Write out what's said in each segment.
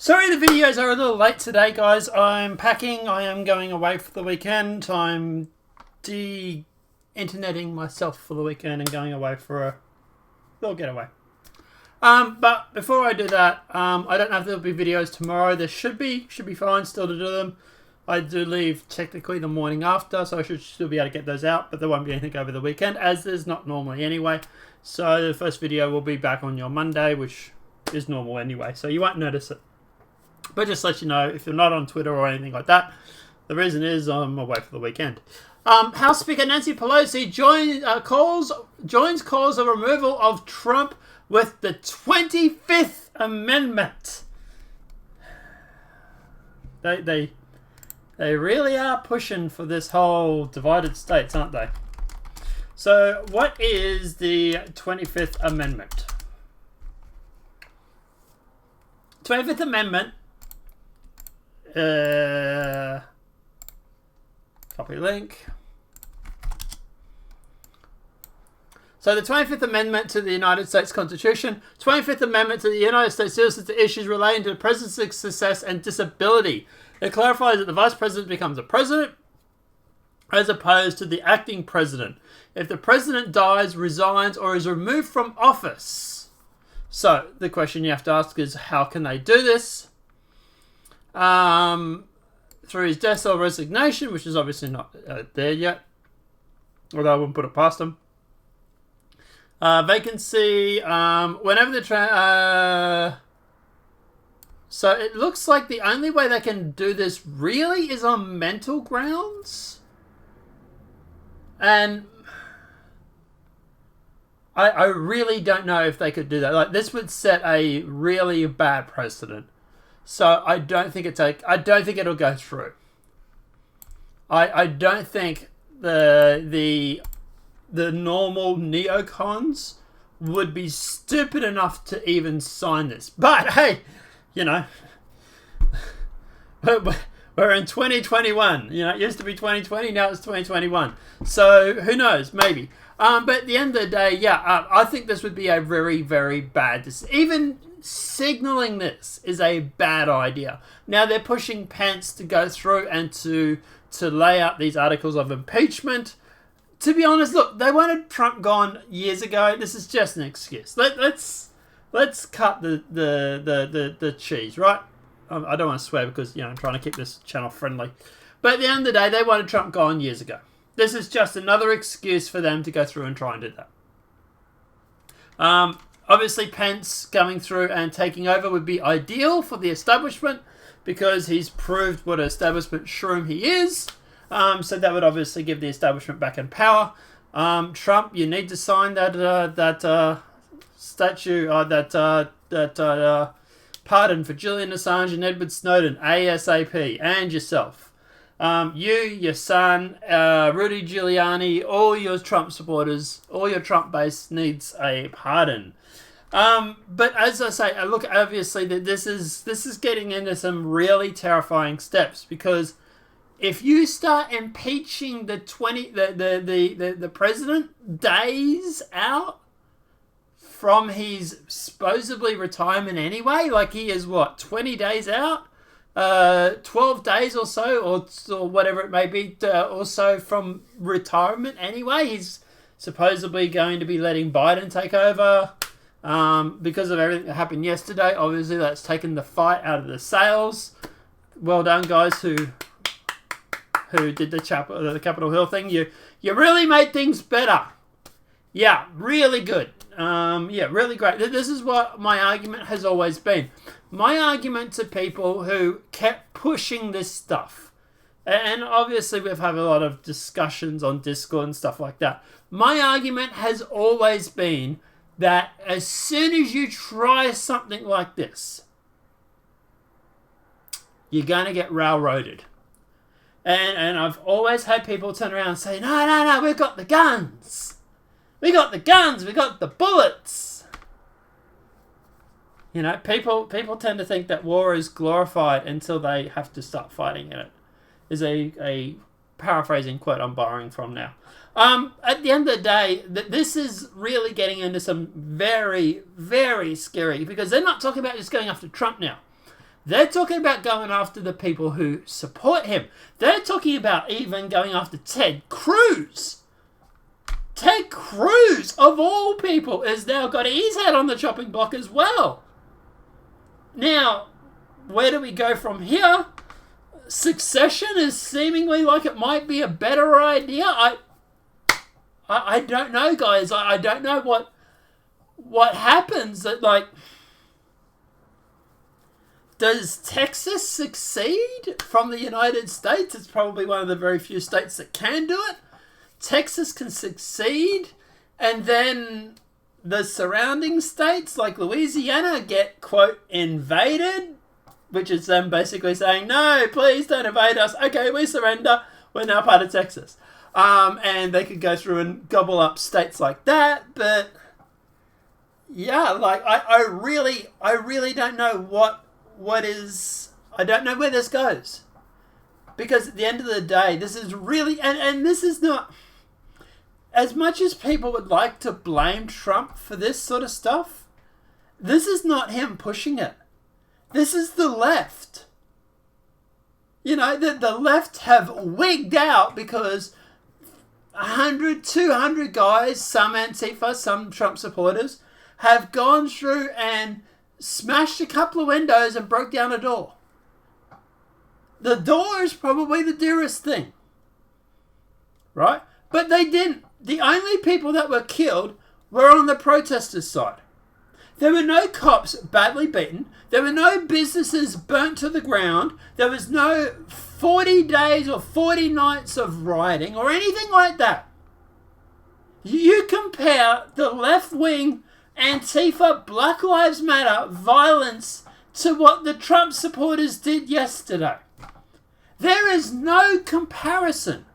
Sorry the videos are a little late today, guys. I'm packing. I am going away for the weekend. I'm de-interneting myself for the weekend and going away for a little getaway. But before I do that, I don't know if there'll be videos tomorrow. There should be fine still to do them. I do leave technically the morning after, so I should still be able to get those out, but there won't be anything over the weekend, as there's not normally anyway. So the first video will be back on your Monday, which is normal anyway, so you won't notice it. But just to let you know, if you're not on Twitter or anything like that, the reason is I'm away for the weekend. House Speaker Nancy Pelosi joins calls a removal of Trump with the 25th Amendment. They really are pushing for this whole divided states, aren't they? So what is the 25th Amendment? 25th Amendment. Copy link. So the 25th Amendment to the United States Constitution. 25th Amendment to the United States deals with the issues relating to the president's success and disability. It clarifies that the vice president becomes a president as opposed to the acting president if the president dies, resigns, or is removed from office. So the question you have to ask is, how can they do this? Through his death or resignation, which is obviously not there yet, although I wouldn't put it past him. Vacancy, whenever the so it looks like the only way they can do this really is on mental grounds. And I really don't know if they could do that. Like, this would set a really bad precedent. So I don't think it'll go through. I don't think the normal neocons would be stupid enough to even sign this. But hey, you know, we're in 2021. You know, it used to be 2020, now it's 2021. So who knows? Maybe. But at the end of the day, yeah, I think this would be a very, very bad decision. Even signaling this is a bad idea. Now they're pushing Pence to go through and to lay out these articles of impeachment. To be honest, look, they wanted Trump gone years ago. This is just an excuse. Let's cut the cheese, right? I don't want to swear because, you know, I'm trying to keep this channel friendly. But at the end of the day, they wanted Trump gone years ago. This is just another excuse for them to go through and try and do that. Obviously, Pence coming through and taking over would be ideal for the establishment because he's proved what an establishment shroom he is. So that would obviously give the establishment back in power. Trump, you need to sign that statute, pardon for Julian Assange and Edward Snowden ASAP, and yourself. You, your son, Rudy Giuliani, all your Trump supporters, all your Trump base needs a pardon. But as I say, look, obviously that this is getting into some really terrifying steps, because if you start impeaching the president days out from his supposedly retirement anyway, like he is 20 days out, 12 days or so, or whatever it may be, or so from retirement anyway. He's supposedly going to be letting Biden take over. Because of everything that happened yesterday, obviously that's taken the fight out of the sails. Well done, guys, who did the Capitol Hill thing. You really made things better. Yeah, really good. Yeah, really great. This is what my argument has always been. My argument to people who kept pushing this stuff, and obviously we've had a lot of discussions on Discord and stuff like that. My argument has always been that as soon as you try something like this, you're going to get railroaded. And I've always had people turn around and say, no, we've got the guns. We got the guns. We got the bullets. You know, people tend to think that war is glorified until they have to start fighting in it. Is a paraphrasing quote I'm borrowing from now. At the end of the day, this is really getting into some very, very scary, because they're not talking about just going after Trump now. They're talking about going after the people who support him. They're talking about even going after Ted Cruz. Ted Cruz, of all people, has now got his head on the chopping block as well. Now, where do we go from here? Succession is seemingly like it might be a better idea. I don't know, guys. I don't know what happens. That, like, does Texas succeed from the United States? It's probably one of the very few states that can do it. Texas can succeed, and then the surrounding states like Louisiana get, quote, invaded, which is them basically saying, no, please don't invade us. Okay, we surrender. We're now part of Texas. And they could go through and gobble up states like that. But yeah, like I really don't know what is. I don't know where this goes. Because at the end of the day, this is really, and this is not, as much as people would like to blame Trump for this sort of stuff, this is not him pushing it. This is the left. You know, the left have wigged out because 100, 200 guys, some Antifa, some Trump supporters, have gone through and smashed a couple of windows and broke down a door. The door is probably the dearest thing. Right? But they didn't. The only people that were killed were on the protesters' side. There were no cops badly beaten. There were no businesses burnt to the ground. There was no 40 days or 40 nights of rioting or anything like that. You compare the left-wing Antifa, Black Lives Matter violence to what the Trump supporters did yesterday. There is no comparison.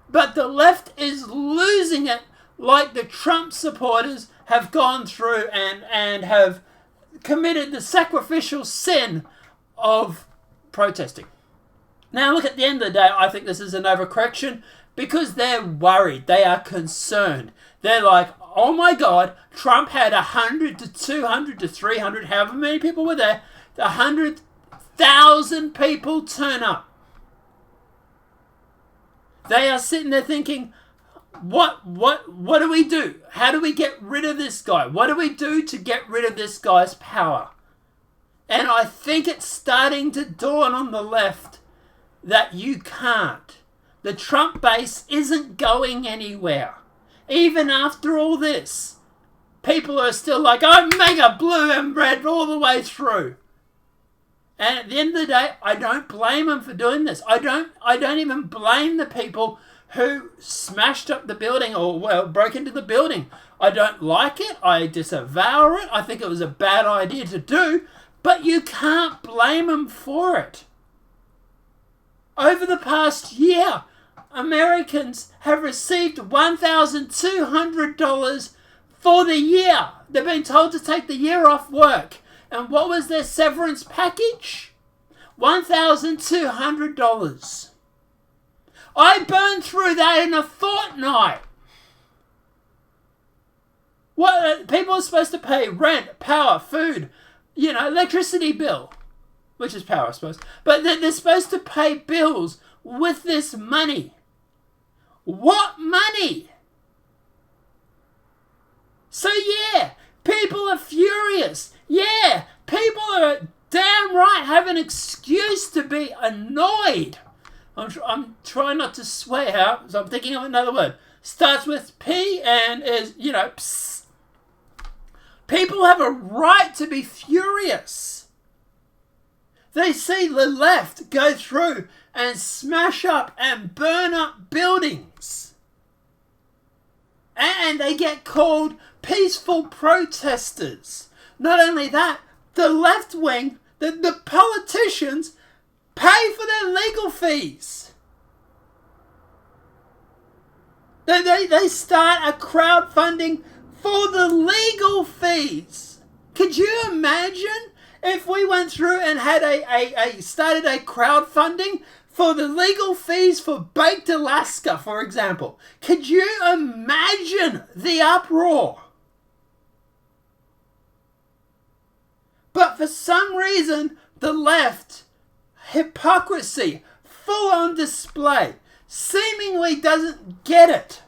But the left is losing it like the Trump supporters have gone through and have committed the sacrificial sin of protesting. Now, look, at the end of the day, I think this is an overcorrection because they're worried. They are concerned. They're like, oh my God, Trump had 100 to 200 to 300, however many people were there, 100,000 people turn up. They are sitting there thinking, what do we do? How do we get rid of this guy? What do we do to get rid of this guy's power? And I think it's starting to dawn on the left that you can't. The Trump base isn't going anywhere. Even after all this, people are still like, oh, mega blue and red all the way through. And at the end of the day, I don't blame them for doing this. I don't even blame the people who smashed up the building or, well, broke into the building. I don't like it. I disavow it. I think it was a bad idea to do. But you can't blame them for it. Over the past year, Americans have received $1,200 for the year. They've been told to take the year off work. And what was their severance package? $1,200. I burned through that in a fortnight. What people are supposed to pay rent, power, food, electricity bill, which is power, I suppose. But they're supposed to pay bills with this money. What money? So yeah, people are furious. Yeah, people are damn right have an excuse to be annoyed. I'm trying not to swear, so I'm thinking of another word. Starts with P and is, psst. People have a right to be furious. They see the left go through and smash up and burn up buildings. And they get called peaceful protesters. Not only that, the left wing, the politicians, pay for their legal fees. They start a crowdfunding for the legal fees. Could you imagine if we went through and had started a crowdfunding for the legal fees for Baked Alaska, for example? Could you imagine the uproar? But for some reason, the left, hypocrisy, full on display, seemingly doesn't get it.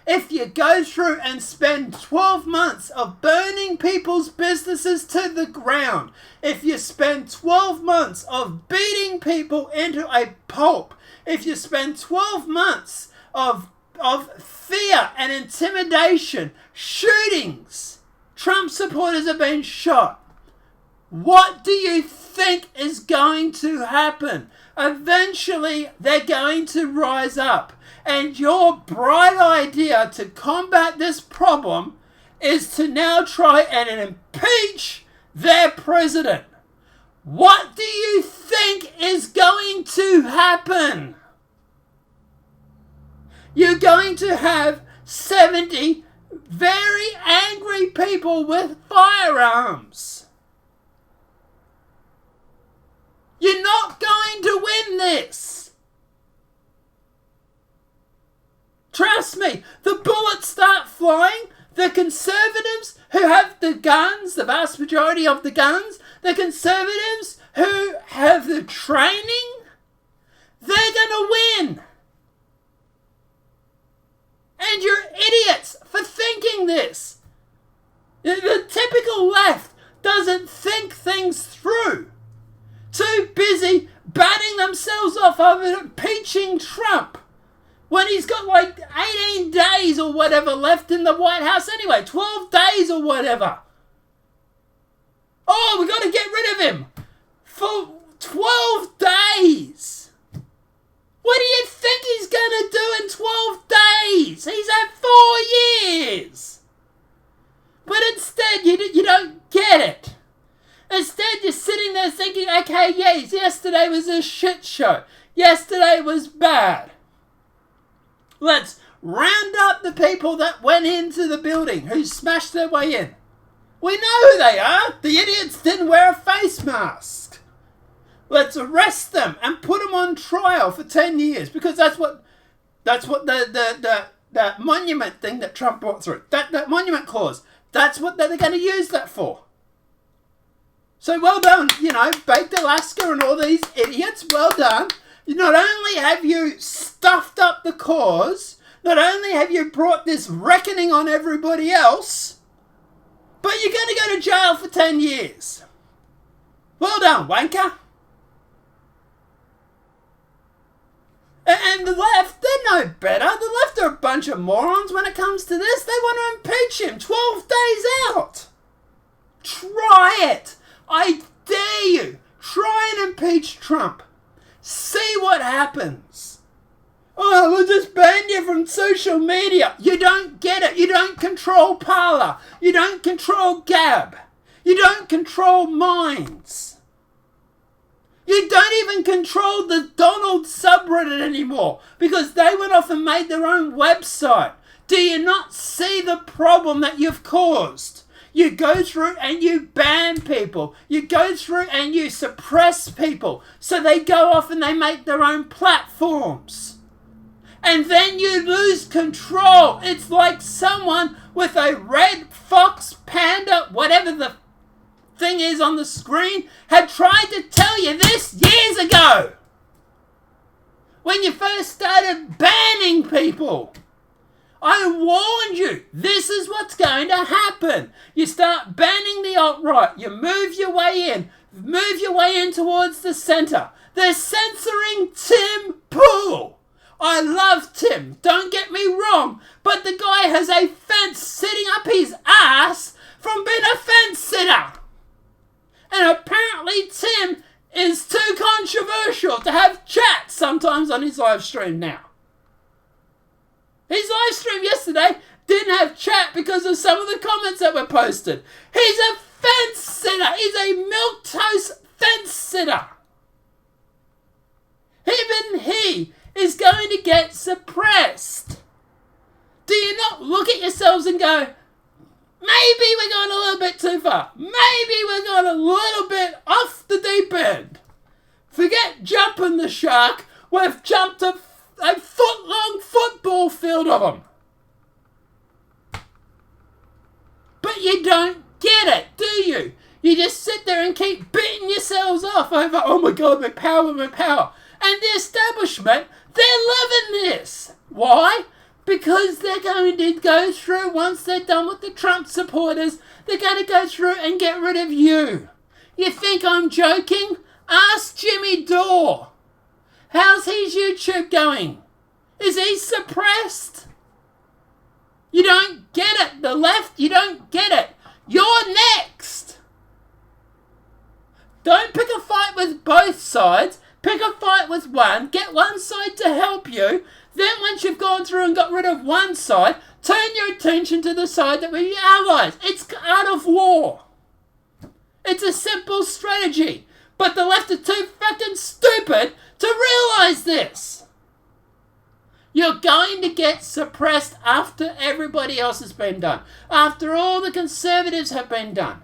If you go through and spend 12 months of burning people's businesses to the ground, if you spend 12 months of beating people into a pulp, if you spend 12 months of fear and intimidation, shootings, Trump supporters have been shot, what do you think is going to happen? Eventually, they're going to rise up. And your bright idea to combat this problem is to now try and impeach their president. What do you think is going to happen? You're going to have 70 very angry people with firearms. You're not going to win this. Trust me, the bullets start flying. The conservatives who have the guns, the vast majority of the guns, the conservatives who have the training, they're going to win. And you're idiots for thinking this. The typical left doesn't think things through. Too busy batting themselves off over impeaching Trump when he's got like 18 days or whatever left in the White House anyway. 12 days or whatever. Oh, we got to get rid of him for 12 days. What do you think he's going to do in 12 days? He's had 4 years. But instead, you don't get it. Instead, you're sitting there thinking, okay, yes, yesterday was a shit show. Yesterday was bad. Let's round up the people that went into the building, who smashed their way in. We know who they are. The idiots didn't wear a face mask. Let's arrest them and put them on trial for 10 years, because that's what the monument thing that Trump brought through, that monument clause, that's what they're going to use that for. So well done, Baked Alaska and all these idiots, well done. Not only have you stuffed up the cause, not only have you brought this reckoning on everybody else, but you're going to go to jail for 10 years. Well done, wanker. And the left, they're no better. The left are a bunch of morons when it comes to this. They want to impeach him 12 days out. Try it. I dare you. Try and impeach Trump. See what happens. Oh, we'll just ban you from social media. You don't get it. You don't control Parler. You don't control Gab. You don't control Minds. You don't even control the Donald subreddit anymore, because they went off and made their own website. Do you not see the problem that you've caused? You go through and you ban people. You go through and you suppress people. So they go off and they make their own platforms. And then you lose control. It's like someone with a red fox panda, whatever the thing is on the screen, had tried to tell you this years ago. When you first started banning people. I warned you, this is what's going to happen. You start banning the alt-right, you move your way in towards the centre. They're censoring Tim Pool. I love Tim, don't get me wrong, but the guy has a fence sitting up his ass from being a fence sitter. And apparently Tim is too controversial to have chat sometimes on his live stream now. His live stream yesterday didn't have chat because of some of the comments that were posted. He's a fence sitter. He's a milquetoast fence sitter. Even he is going to get suppressed. Do you not look at yourselves and go, maybe we're going a little bit too far. Maybe we're going a little bit off the deep end. Forget jumping the shark. We've jumped a foot-long football field of them. But you don't get it, do you? You just sit there and keep beating yourselves off over, oh my God, my power, my power. And the establishment, they're loving this. Why? Because they're going to go through, once they're done with the Trump supporters, they're going to go through and get rid of you. You think I'm joking? Ask Jimmy Dore. How's his YouTube going? Is he suppressed? You don't get it. The left, you don't get it. You're next. Don't pick a fight with both sides. Pick a fight with one. Get one side to help you. Then once you've gone through and got rid of one side, turn your attention to the side that we're allies. It's out of war. It's a simple strategy. But the left are too fucking stupid to realise this. You're going to get suppressed after everybody else has been done. After all the conservatives have been done.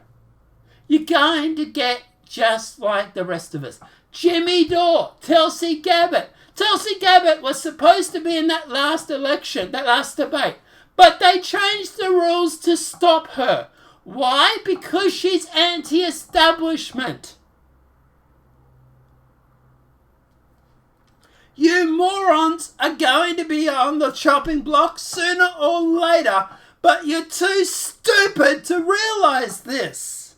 You're going to get just like the rest of us. Jimmy Dore, Tulsi Gabbard. Tulsi Gabbard was supposed to be in that last election, that last debate. But they changed the rules to stop her. Why? Because she's anti-establishment. You morons are going to be on the chopping block sooner or later, but you're too stupid to realise this.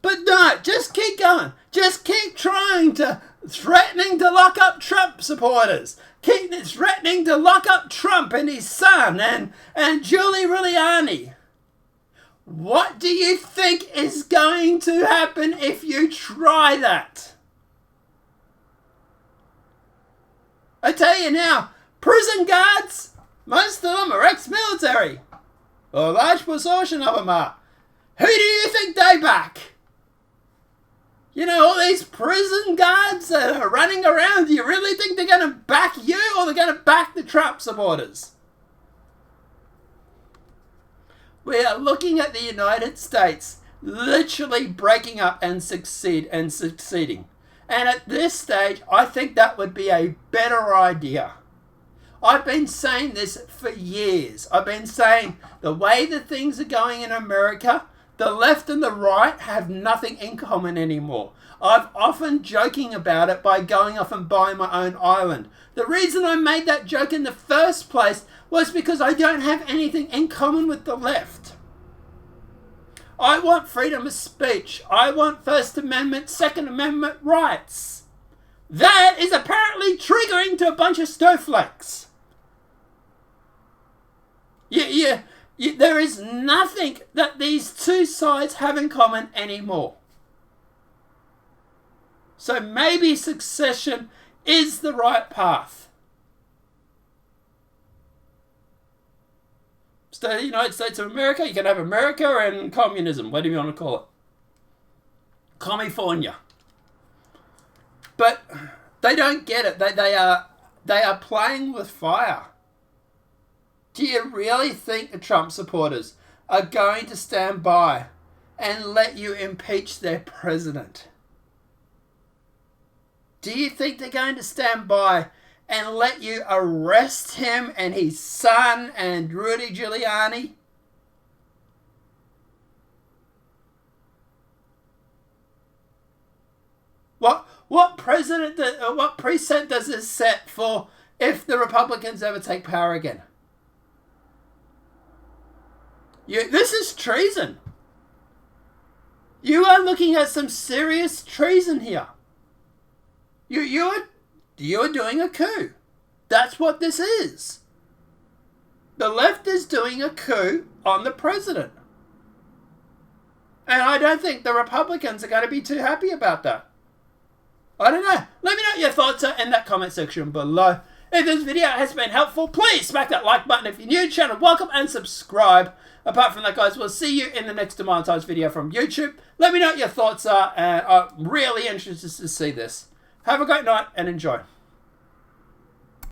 But no, just keep going. Just keep threatening to lock up Trump supporters. Keep threatening to lock up Trump and his son and Julie Giuliani. What do you think is going to happen if you try that? I tell you now, prison guards, most of them are ex-military. Or a large proportion of them are. Who do you think they back? You know, all these prison guards that are running around, do you really think they're going to back you or they're going to back the Trump supporters? We are looking at the United States literally breaking up and succeeding. And at this stage, I think that would be a better idea. I've been saying this for years. I've been saying the way that things are going in America, the left and the right have nothing in common anymore. I've often joking about it by going off and buying my own island. The reason I made that joke in the first place was because I don't have anything in common with the left. I want freedom of speech. I want First Amendment, Second Amendment rights. That is apparently triggering to a bunch of snowflakes. There is nothing that these two sides have in common anymore. So maybe secession is the right path. So the United States of America, you can have America and communism, whatever you want to call it. California. But they don't get it. They are playing with fire. Do you really think the Trump supporters are going to stand by and let you impeach their president? Do you think they're going to stand by and let you arrest him and his son and Rudy Giuliani? What precedent does this set for if the Republicans ever take power again? This is treason. You are looking at some serious treason here. You're doing a coup. That's what this is. The left is doing a coup on the president. And I don't think the Republicans are going to be too happy about that. I don't know. Let me know what your thoughts are in that comment section below. If this video has been helpful, please smack that like button. If you're new to the channel, welcome and subscribe. Apart from that, guys, we'll see you in the next demonetized video from YouTube. Let me know what your thoughts are. I'm really interested to see this. Have a great night and enjoy.